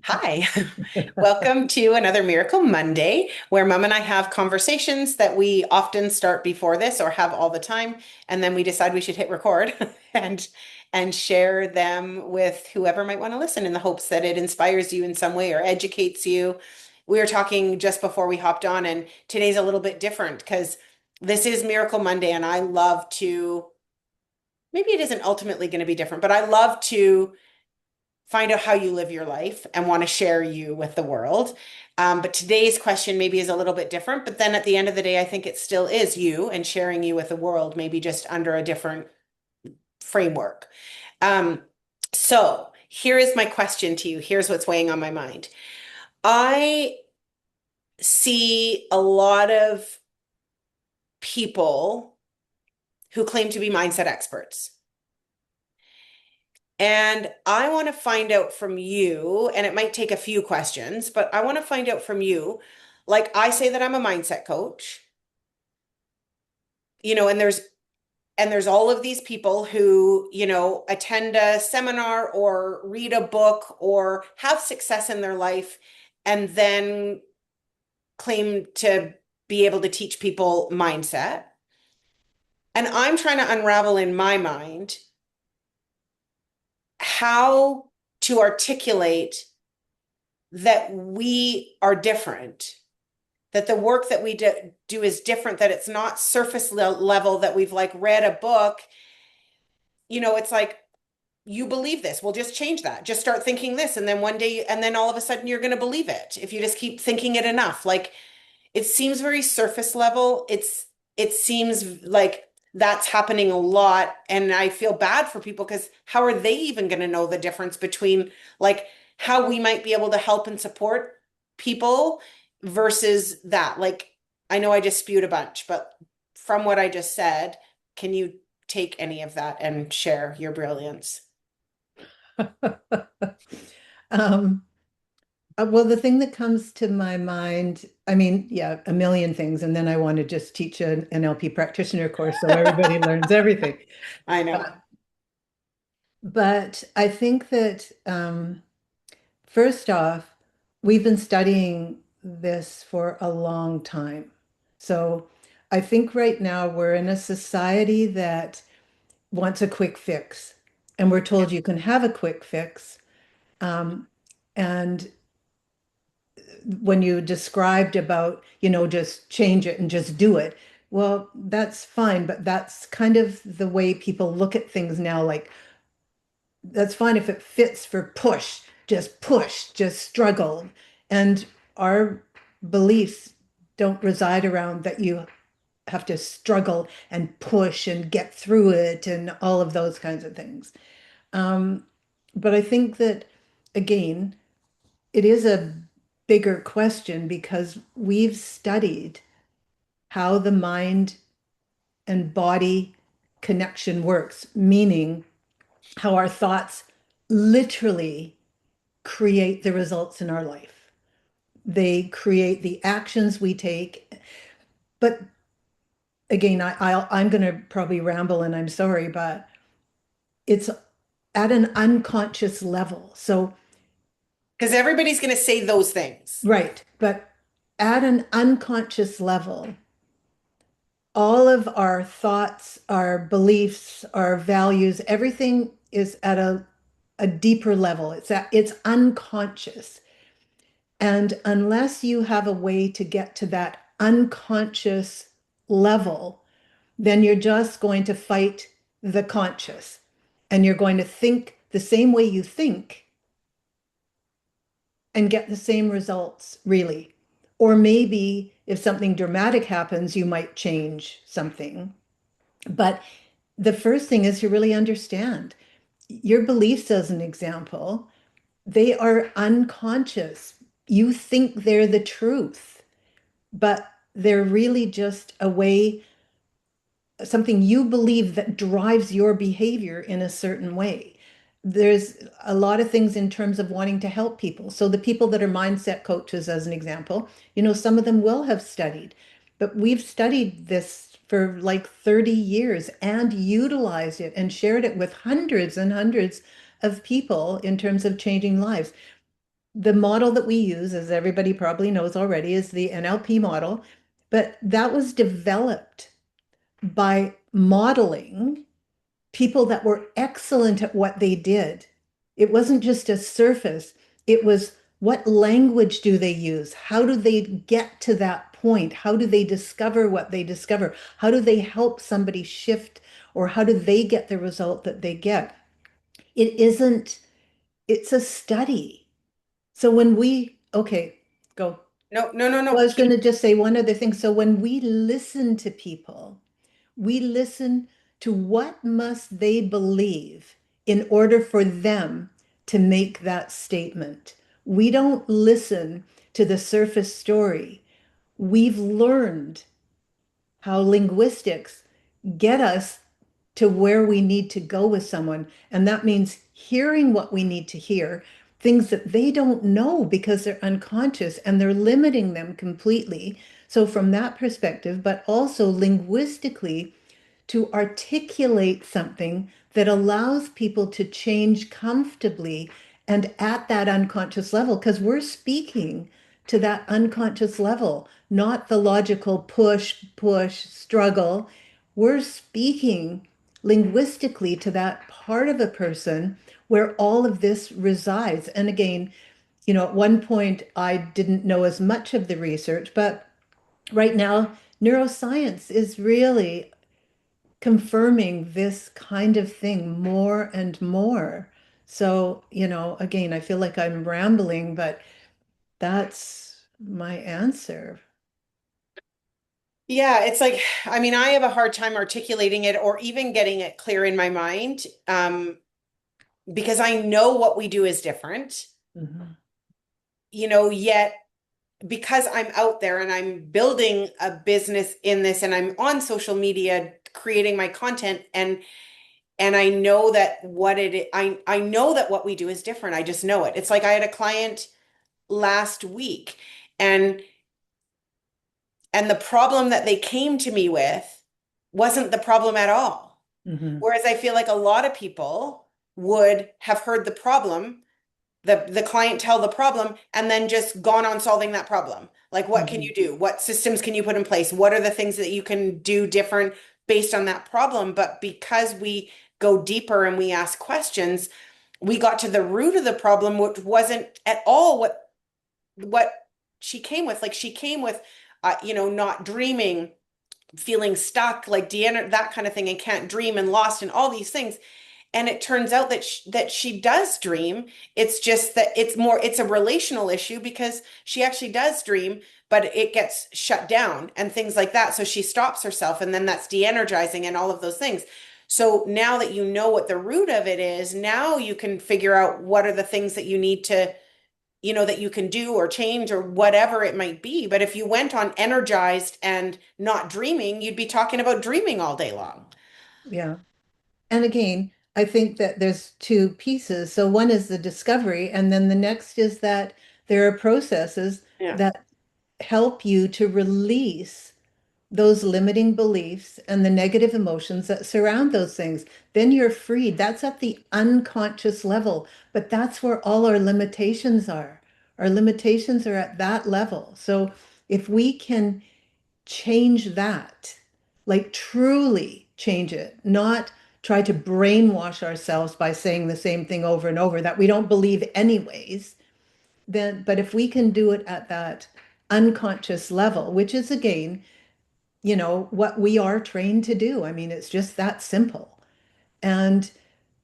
Hi, welcome to another Miracle Monday, where Mom and I have conversations that we often start before this or have all the time, and then we decide we should hit record and share them with whoever might want to listen in the hopes that it inspires you in some way or educates you. We were talking just before we hopped on, and today's a little bit different because this is Miracle Monday, and I love to, maybe it isn't ultimately going to be different, but I love to find out how you live your life and want to share you with the world. But today's question maybe is a little bit different. But then at the end of the day, I think it still is you and sharing you with the world, maybe just under a different framework. Um, so here is my question to you. Here's what's weighing on my mind. I see a lot of people who claim to be mindset experts. And I want to find out from you, and it might take a few questions, but I want to find out from you. Like I say that I'm a mindset coach, and there's all of these people who, attend a seminar or read a book or have success in their life and then claim to be able to teach people mindset. And I'm trying to unravel in my mind how to articulate that we are different, that the work that we do is different, that it's not surface level, that we've like read a book. It's like, you believe this. Well, just change that. Just start thinking this. And then one day, and then all of a sudden you're going to believe it if you just keep thinking it enough. Like it seems very surface level. It seems like that's happening a lot. And I feel bad for people because how are they even going to know the difference between like how we might be able to help and support people versus that? Like, I know I just spewed a bunch, but from what I just said, can you take any of that and share your brilliance? Um, well, the thing that comes to my mind, I mean, yeah, a million things. And then I want to just teach an NLP practitioner course so everybody learns everything. I know. But, but I think that first off, we've been studying this for a long time. So I think right now we're in a society that wants a quick fix. And we're Yeah. told you can have a quick fix. Um, and when you described about, just change it and just do it. Well, that's fine, but that's kind of the way people look at things now. Like, that's fine if it fits for push, just struggle. And our beliefs don't reside around that you have to struggle and push and get through it and all of those kinds of things. Um, but I think that, again, it is a bigger question because we've studied how the mind and body connection works, meaning how our thoughts literally create the results in our life. They create the actions we take. But again, I'm going to probably ramble and I'm sorry, but it's at an unconscious level. So, Because everybody's going to say those things. right, but at an unconscious level, all of our thoughts, our beliefs, our values, everything is at a deeper level. It's unconscious. And unless you have a way to get to that unconscious level, then you're just going to fight the conscious. And you're going to think the same way you think and get the same results, really. Or maybe if something dramatic happens, you might change something. But the first thing is to really understand your beliefs, as an example, they are unconscious. You think they're the truth, but they're really just a way, something you believe that drives your behavior in a certain way. There's a lot of things in terms of wanting to help people. So the people that are mindset coaches, as an example, some of them will have studied, but we've studied this for like 30 years and utilized it and shared it with hundreds and hundreds of people in terms of changing lives. The model that we use, as everybody probably knows already, is the NLP model, but that was developed by modeling people that were excellent at what they did. It wasn't just a surface, it was what language do they use? How do they get to that point? How do they discover what they discover? How do they help somebody shift, or how do they get the result that they get? It isn't, it's a study. So when we, okay, go. No, no, no, Well, I no. was going to just say one other thing. So when we listen to people, we listen to what must they believe in order for them to make that statement. We don't listen to the surface story. We've learned how linguistics get us to where we need to go with someone. And that means hearing what we need to hear, things that they don't know because they're unconscious and they're limiting them completely. So, from that perspective, but also linguistically, to articulate something that allows people to change comfortably and at that unconscious level, because we're speaking to that unconscious level, not the logical push, push, struggle. We're speaking linguistically to that part of a person where all of this resides. And again, at one point, I didn't know as much of the research, but right now, neuroscience is really confirming this kind of thing more and more. So, again, I feel like I'm rambling, but that's my answer. Yeah, it's like, I mean, I have a hard time articulating it or even getting it clear in my mind, because I know what we do is different, Mhm. yet because I'm out there and I'm building a business in this and I'm on social media creating my content and I know that I know that what we do is different. I just know it. It's like I had a client last week and the problem that they came to me with wasn't the problem at all. Mhm. Whereas I feel like a lot of people would have heard the problem, the client tell the problem, and then just gone on solving that problem. Like, what can Mhm. you do? What systems can you put in place? What are the things that you can do different based on that problem? But because we go deeper and we ask questions, we got to the root of the problem, which wasn't at all what she came with. Like she came with, not dreaming, feeling stuck, like Deanna, that kind of thing, and can't dream and lost and all these things. And it turns out that she does dream. It's just that it's a relational issue because she actually does dream, but it gets shut down and things like that. So she stops herself, and then that's de-energizing and all of those things. So now that you know what the root of it is, now you can figure out what are the things that you need to, that you can do or change or whatever it might be. But if you went on energized and not dreaming, you'd be talking about dreaming all day long. Yeah. And again, I think that there's two pieces. So one is the discovery, and then the next is that there are processes Yeah. that help you to release those limiting beliefs and the negative emotions that surround those things. Then you're freed. That's at the unconscious level, but that's where all our limitations are. Our limitations are at that level. So if we can change that, like truly change it, not try to brainwash ourselves by saying the same thing over and over that we don't believe anyways, then, but if we can do it at that unconscious level, which is again, what we are trained to do. I mean, it's just that simple. And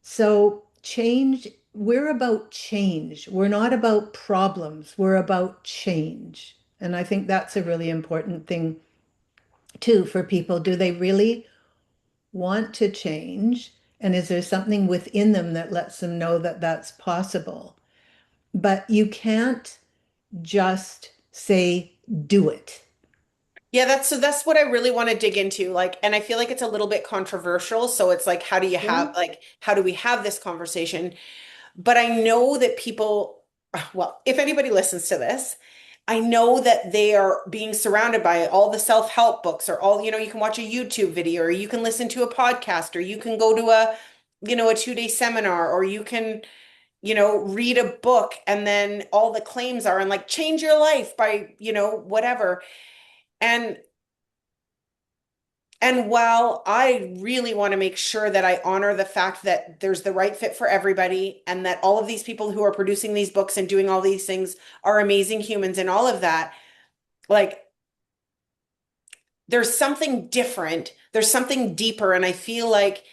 so change, we're about change. We're not about problems. We're about change. And I think that's a really important thing too for people. Do they really want to change? And is there something within them that lets them know that that's possible? But you can't just say, do it. Yeah, that's what I really want to dig into. Like, and I feel like it's a little bit controversial. So it's like, Yeah. how do we have this conversation? But I know that people, well, if anybody listens to this, I know that they are being surrounded by all the self-help books or all, you can watch a YouTube video or you can listen to a podcast or you can go to a 2 day seminar, or you can, read a book and then all the claims are and like change your life by, whatever. And and while I really want to make sure that I honor the fact that there's the right fit for everybody and that all of these people who are producing these books and doing all these things are amazing humans and all of that, like there's something different, there's something deeper, and I feel like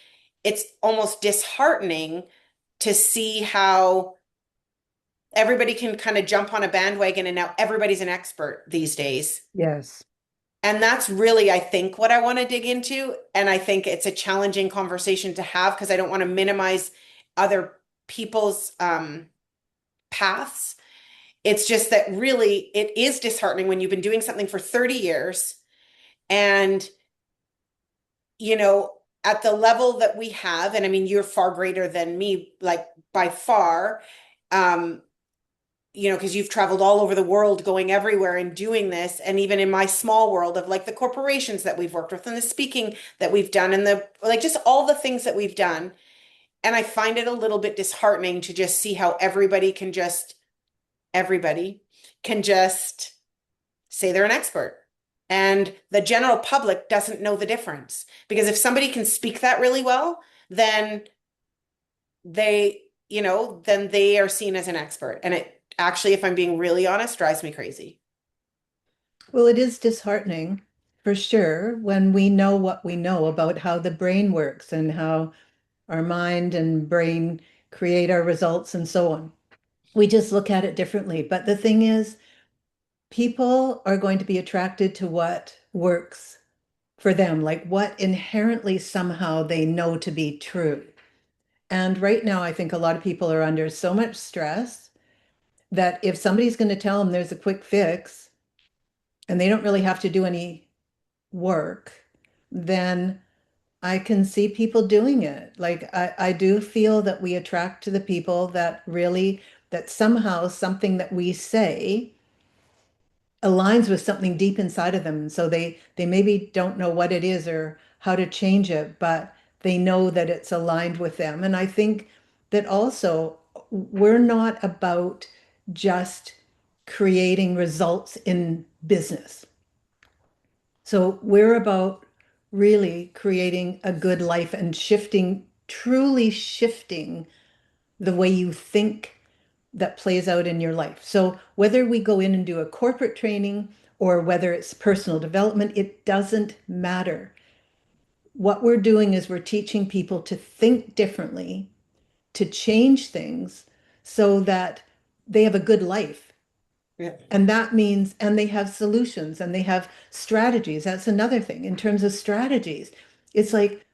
it's almost disheartening to see how everybody can kind of jump on a bandwagon and now everybody's an expert these days. Yes. And that's really, I think, what I want to dig into. And I think it's a challenging conversation to have because I don't want to minimize other people's paths. It's just that really it is disheartening when you've been doing something for 30 years and, you know, at the level that we have, and I mean, you're far greater than me, like by far. Um, because you've traveled all over the world, going everywhere and doing this. And even in my small world of like the corporations that we've worked with and the speaking that we've done and the like, just all the things that we've done. And I find it a little bit disheartening to just see how everybody can just say they're an expert. And the general public doesn't know the difference. Because if somebody can speak that really well, then then they are seen as an expert. And it actually, if I'm being really honest, drives me crazy. Well, it is disheartening for sure when we know what we know about how the brain works and how our mind and brain create our results and so on. We just look at it differently. But the thing is, people are going to be attracted to what works for them, like what inherently somehow they know to be true. And right now, I think a lot of people are under so much stress that if somebody's going to tell them there's a quick fix and they don't really have to do any work, then I can see people doing it. Like I do feel that we attract to the people that really, that somehow something that we say aligns with something deep inside of them. And so they maybe don't know what it is or how to change it, but they know that it's aligned with them. And I think that also we're not about just creating results in business. So we're about really creating a good life and shifting, truly shifting the way you think that plays out in your life. So whether we go in and do a corporate training or whether it's personal development, it doesn't matter. What we're doing is we're teaching people to think differently, to change things so that they have a good life. Yeah. And that means, and they have solutions and they have strategies. That's another thing in terms of strategies. It's like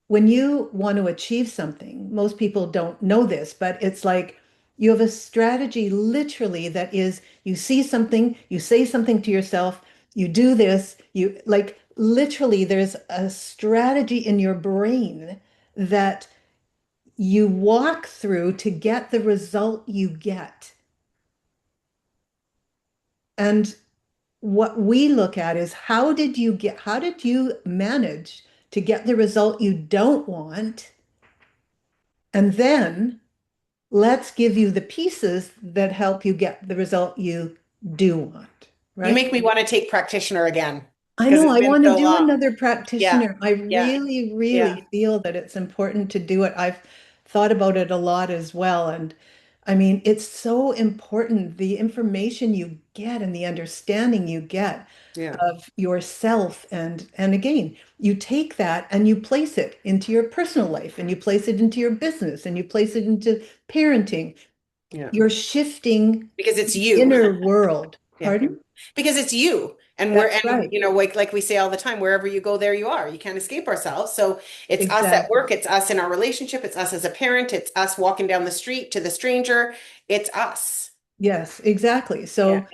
when you want to achieve something, most people don't know this, but it's like you have a strategy literally that is you see something, you say something to yourself, you do this, you like literally there's a strategy in your brain that you walk through to get the result you get. And what we look at is how did you manage to get the result you don't want? And then let's give you the pieces that help you get the result you do want, You right? make me want to take practitioner again I because know it's I been want to so do long. another Yeah. practitioner. I Yeah. really, Yeah. really feel that it's important to do it. I've thought about it a lot as well. And I mean, it's so important, the information you get and the understanding you get Yeah. of yourself. And again, you take that and you place it into your personal life and you place it into your business and you place it into parenting. Yeah. You're shifting Because it's the you. inner world. Yeah. Pardon? Because it's you. And we're That's and right. like we say all the time, wherever you go, there you are. You can't escape ourselves. So it's us at Exactly. work, it's us in our relationship, it's us as a parent, it's us walking down the street to the stranger. It's us. Yes, exactly. Yeah. So,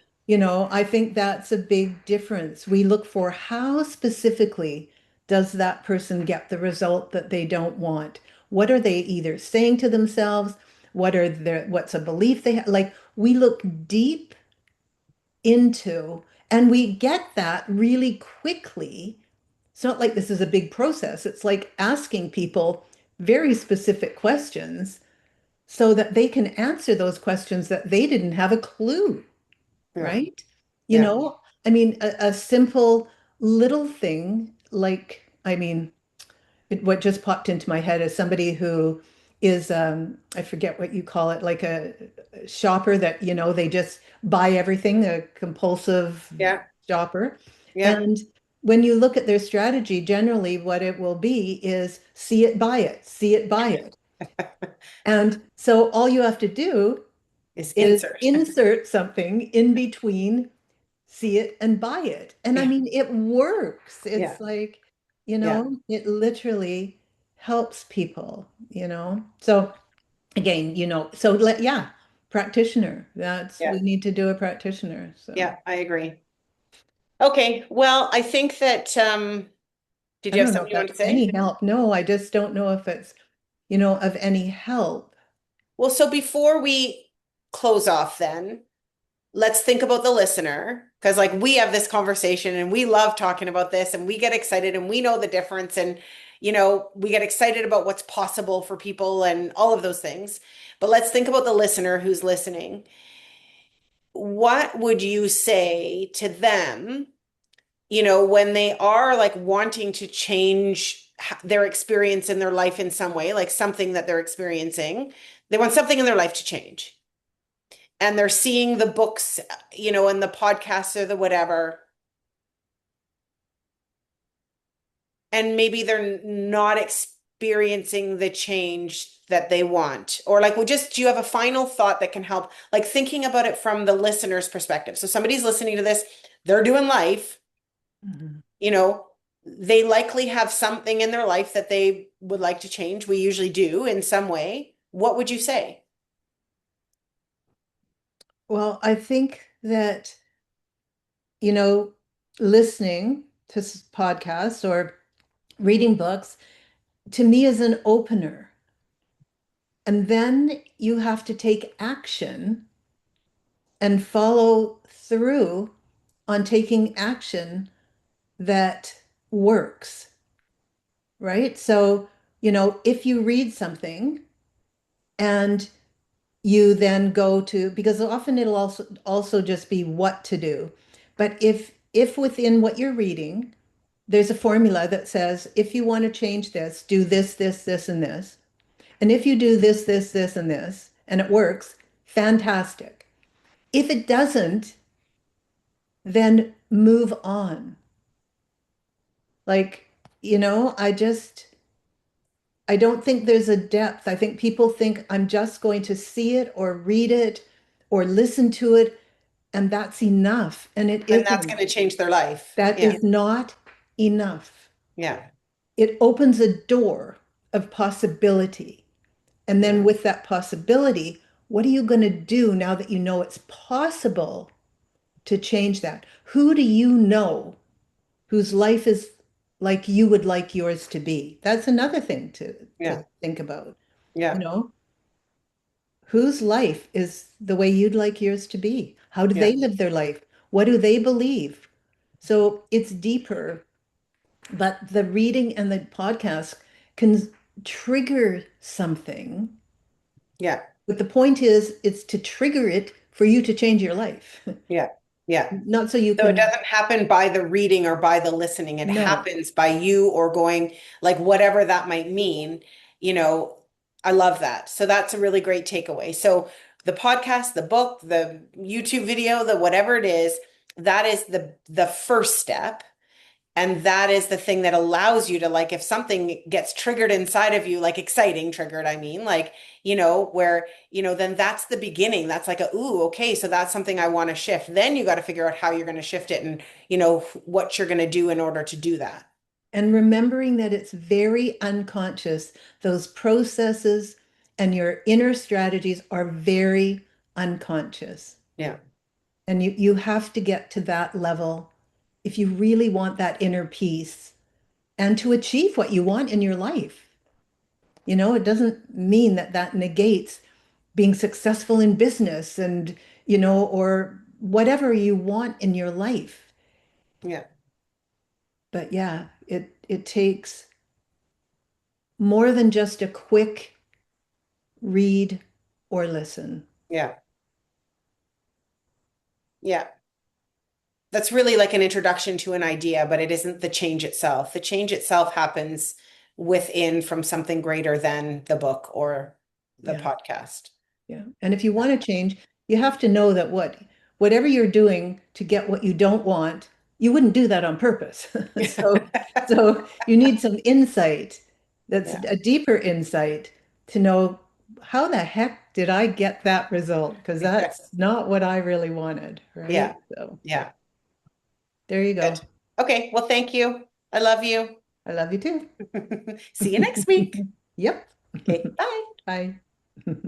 I think that's a big difference. We look for how specifically does that person get the result that they don't want? What are they either saying to themselves? What's a belief they have? Like we look deep into, and we get that really quickly. It's not like this is a big process. It's like asking people, very specific questions so that they can answer those questions that they didn't have a clue, Yeah. right? You Yeah. know, I mean, a simple little thing like, I mean, what just popped into my head is somebody who is, I forget what you call it, like a shopper that, they just buy everything, a compulsive Yeah. shopper. Yeah. And when you look at their strategy, generally what it will be is see it, buy it, see it, buy it. And so all you have to do Is is insert. insert something in between see it and buy it. And I Yeah. mean, it works. Yeah. It's like, Yeah. it literally helps people, So again, so yeah, practitioner. We Yeah. need to do a practitioner. So Yeah. I agree. Okay. Well, I think that did I you have don't know something if you want that's to say? any help. No, I just don't know if it's, of any help. Well, so before we close off then, let's think about the listener because like we have this conversation and we love talking about this and we get excited and we know the difference and we get excited about what's possible for people and all of those things. But let's think about the listener who's listening. What would you say to them, when they are like wanting to change their experience in their life in some way, like something that they're experiencing, they want something in their life to change and they're seeing the books, and the podcasts or the whatever, and maybe they're not experiencing the change that they want. Or like, well, just do you have a final thought that can help? Like thinking about it from the listener's perspective. So somebody's listening to this, they're doing life, Mhm. you know, they likely have something in their life that they would like to change. We usually do in some way. What would you say? Well, I think that, you know, listening to podcasts or reading books to me is an opener. And then you have to take action and follow through on taking action that works, right? So, if you read something and you then go to, because often it'll also just be what to do. But if within what you're reading, there's a formula that says if you want to change this, do this, this, this, and this. And if you do this, this, this, and this, and it works, fantastic. If it doesn't, then move on. Like, I don't think there's a depth. I think people think I'm just going to see it or read it or listen to it, and that's enough. And it And that's going isn't. to change their life. That Yeah. is not enough. Yeah. It opens a door of possibility. And then Yeah. with that possibility, what are you going to do now that you know it's possible to change that? Who do you know whose life is like you would like yours to be? That's another thing to Yeah. think about. You Yeah. know, whose life is the way you'd like yours to be? How do Yeah. they live their life? What do they believe? So it's deeper, but the reading and the podcast can trigger something. Yeah. But the point is, it's to trigger it for you to change your life, Yeah. Yeah. not so you So it can, doesn't happen by the reading or by the listening. It no. happens by you or going like whatever that might mean. You know, I love that. So that's a really great takeaway. So the podcast, the book, the YouTube video, the whatever it is, that is the first step. And that is the thing that allows you to like, if something gets triggered inside of you, like exciting triggered, I mean, like, where, then that's the beginning. That's like a, ooh, okay, so that's something I want to shift. Then you got to figure out how you're going to shift it and, what you're going to do in order to do that. And remembering that it's very unconscious, those processes and your inner strategies are very unconscious. Yeah. And you have to get to that level if you really want that inner peace and to achieve what you want in your life. It doesn't mean that that negates being successful in business and, or whatever you want in your life. Yeah. But yeah, it takes more than just a quick read or listen. Yeah. Yeah. That's really like an introduction to an idea, but it isn't the change itself. The change itself happens within from something greater than the book or the Yeah. podcast. Yeah. And if you want to change, you have to know that whatever you're doing to get what you don't want, you wouldn't do that on purpose. So so you need some insight that's Yeah. a deeper insight to know how the heck did I get that result? Because Yeah. that's not what I really wanted, Yeah. right? So Yeah. there you Good. go. Okay. Well, thank you. I love you. I love you too. See you next week. Yep. Okay. Bye. Bye.